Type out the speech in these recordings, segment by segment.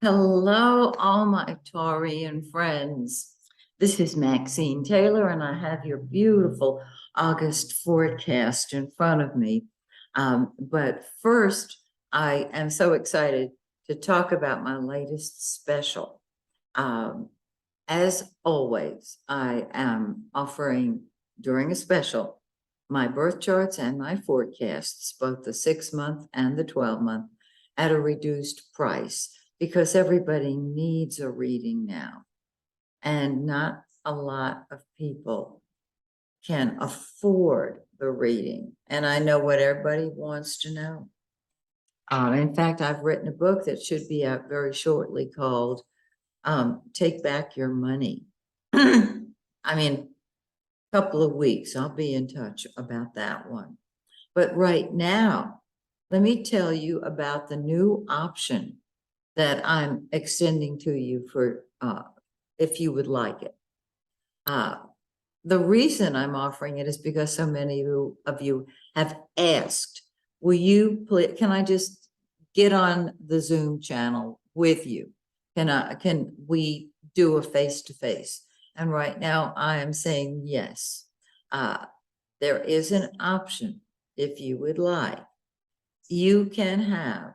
Hello, all my Taurian friends. This is Maxine Taylor, and I have your beautiful August forecast in front of me. But first, I am so excited to talk about my latest special. Um, as always, I am offering during a special my birth charts and my forecasts, both the 6 month and the 12 month, at a reduced price because everybody needs a reading now. And not a lot of people can afford the reading. And I know what everybody wants to know. In fact, I've written a book that should be out very shortly called Take Back Your Money. I mean, couple of weeks, I'll be in touch about that one. But right now, let me tell you about the new option that I'm extending to you for if you would like it. The reason I'm offering it is because so many of you have asked, will you please, can I just get on the Zoom channel with you? Can we do a face-to-face? And right now I am saying yes. There is an option if you would like. You can have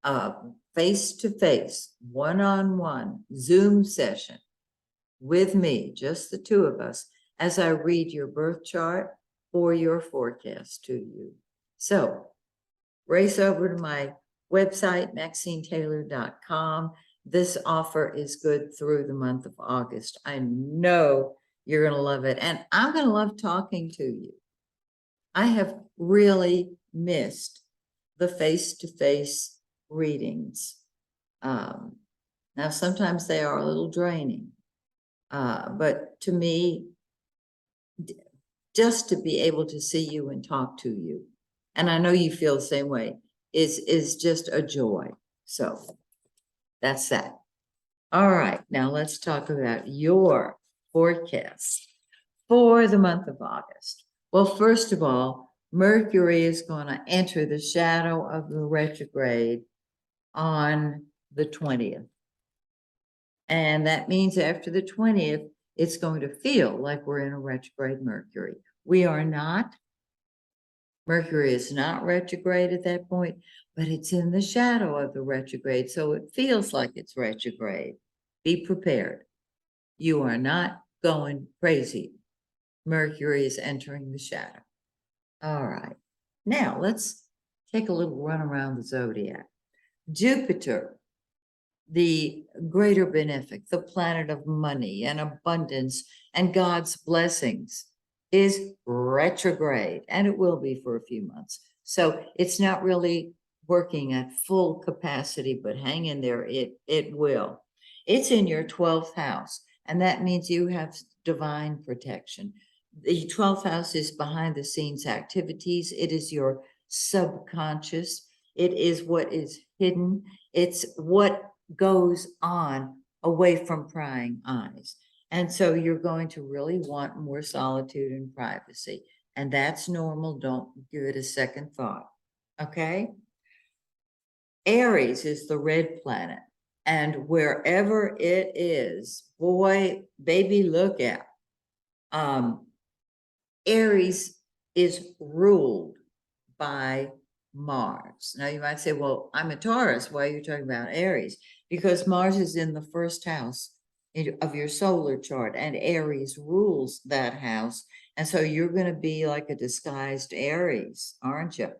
a face-to-face, one-on-one Zoom session with me, just the two of us, as I read your birth chart or your forecast to you. So race over to my website, MaxineTaylor.com. This offer is good through the month of August. I know you're going to love it. And I'm going to love talking to you. I have really missed the face-to-face readings. Now, sometimes they are a little draining. But to me, just to be able to see you and talk to you, and I know you feel the same way, is just a joy. So that's that. All right, now let's talk about your forecast for the month of August. Well, first of all, Mercury is going to enter the shadow of the retrograde on the 20th. And that means after the 20th, it's going to feel like we're in a retrograde Mercury. We are not. Mercury is not retrograde at that point, but it's in the shadow of the retrograde. So it feels like it's retrograde. Be prepared. You are not going crazy. Mercury is entering the shadow. All right. Now let's take a little run around the zodiac. Jupiter, the greater benefic, the planet of money and abundance and God's blessings, is retrograde, and it will be for a few months. So it's not really working at full capacity, but hang in there, it will. It's in your 12th house, and that means you have divine protection. The 12th house is behind the scenes activities. It is your subconscious. It is what is hidden. It's what goes on away from prying eyes. And so you're going to really want more solitude and privacy. And that's normal. Don't give it a second thought. Okay. Aries is the red planet. And wherever it is, boy, baby, look out. Aries is ruled by Mars. Now you might say, well, I'm a Taurus. Why are you talking about Aries? Because Mars is in the first house of your solar chart, and Aries rules that house. And so you're going to be like a disguised Aries, aren't you?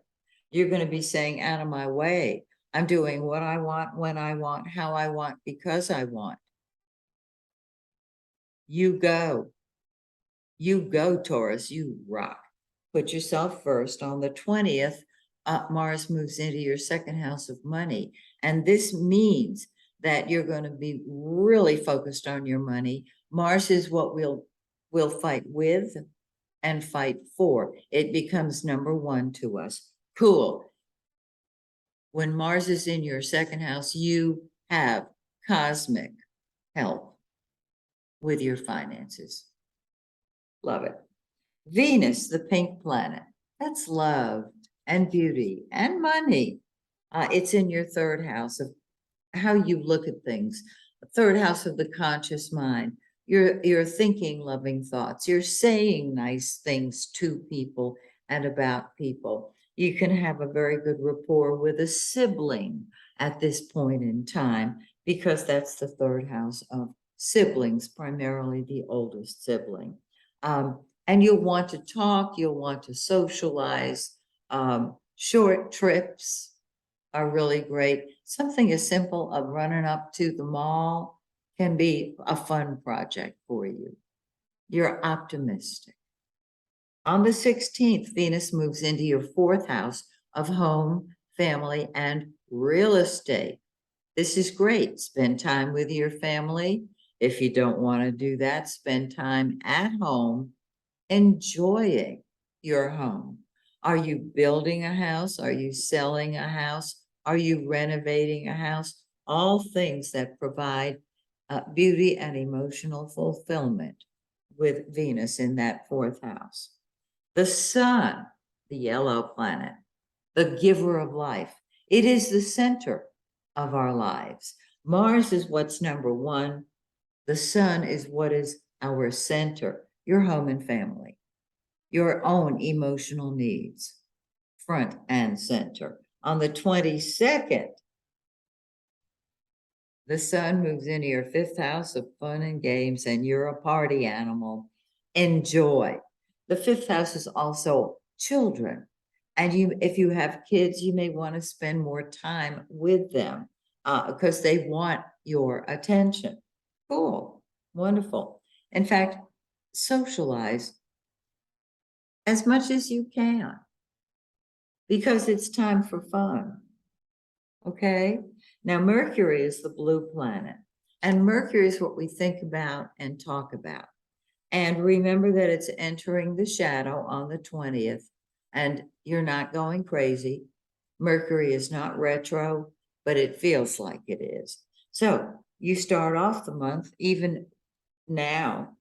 You're going to be saying, out of my way. I'm doing what I want, when I want, how I want, because I want. You go. You go, Taurus. You rock. Put yourself first. On the 20th, Mars moves into your second house of money. And this means that you're going to be really focused on your money. Mars is what we'll fight with and fight for. It becomes number one to us. Cool. When Mars is in your second house, you have cosmic help with your finances. Love it. Venus, the pink planet, that's love and beauty and money. It's in your third house of how you look at things. Third house of the conscious mind. You're thinking loving thoughts. You're saying nice things to people and about people. You can have a very good rapport with a sibling at this point in time, because that's the third house of siblings, primarily the oldest sibling. And you'll want to talk, you'll want to socialize. Short trips are really great. Something as simple as running up to the mall can be a fun project for you. You're optimistic. On the 16th, Venus moves into your fourth house of home, family, and real estate. This is great. Spend time with your family. If you don't want to do that, spend time at home enjoying your home. Are you building a house? Are you selling a house? Are you renovating a house? All things that provide beauty and emotional fulfillment with Venus in that fourth house. The sun, the yellow planet, the giver of life. It is the center of our lives. Mars is what's number one. The sun is what is our center, your home and family, your own emotional needs, front and center. On the 22nd, the sun moves into your fifth house of fun and games, and you're a party animal. Enjoy. The fifth house is also children. And if you have kids, you may want to spend more time with them because they want your attention. Cool. Wonderful. In fact, socialize as much as you can, because it's time for fun. Okay? Now, Mercury is the blue planet, and Mercury is what we think about and talk about. And remember that it's entering the shadow on the 20th, and you're not going crazy. Mercury is not retro, but it feels like it is. So you start off the month, even now,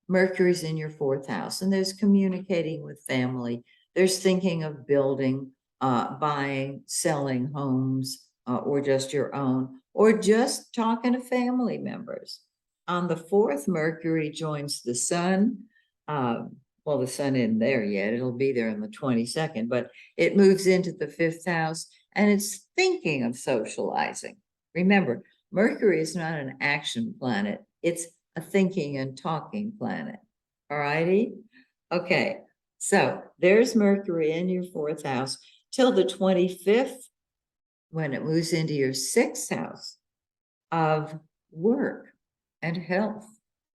Mercury's in your fourth house, and there's communicating with family. There's thinking of building, buying, selling homes, or just your own, or just talking to family members. On the 4th, Mercury joins the sun. Well, the sun isn't there yet. It'll be there on the 22nd, but it moves into the 5th house, and it's thinking of socializing. Remember, Mercury is not an action planet. It's a thinking and talking planet. All righty? Okay, so there's Mercury in your 4th house till the 25th, when it moves into your 6th house of work and health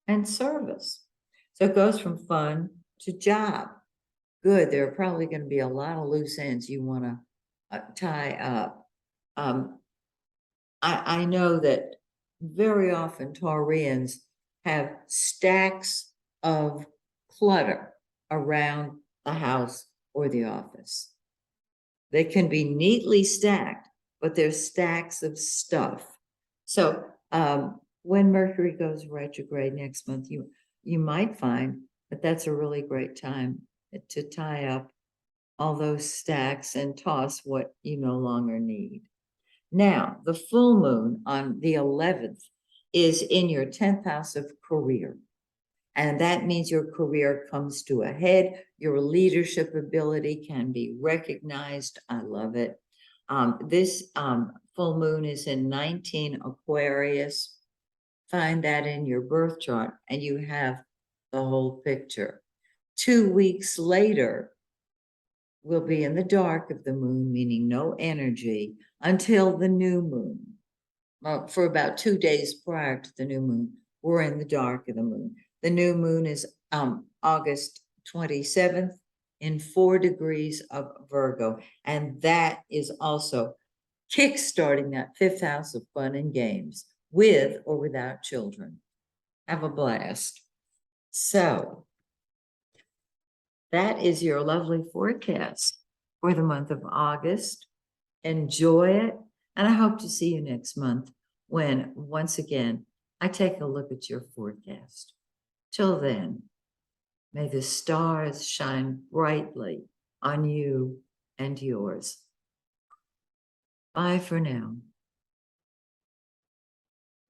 and service. So it goes from fun to job. Good. There are probably going to be a lot of loose ends you want to tie up. I know that very often Taurians have stacks of clutter around the house or the office. They can be neatly stacked, but they're stacks of stuff. So when Mercury goes retrograde next month, you might find that that's a really great time to tie up all those stacks and toss what you no longer need. Now, the full moon on the 11th is in your 10th house of career. And that means your career comes to a head. Your leadership ability can be recognized. I love it. This full moon is in 19 Aquarius. Find that in your birth chart, and you have the whole picture. 2 weeks later, we'll be in the dark of the moon, meaning no energy, until the new moon. For about 2 days prior to the new moon, we're in the dark of the moon. The new moon is August 27th in 4 degrees of Virgo. And that is also kickstarting that 5th house of fun and games, with or without children. Have a blast. So that is your lovely forecast for the month of August. Enjoy it. And I hope to see you next month when, once again, I take a look at your forecast. Till then, may the stars shine brightly on you and yours. Bye for now.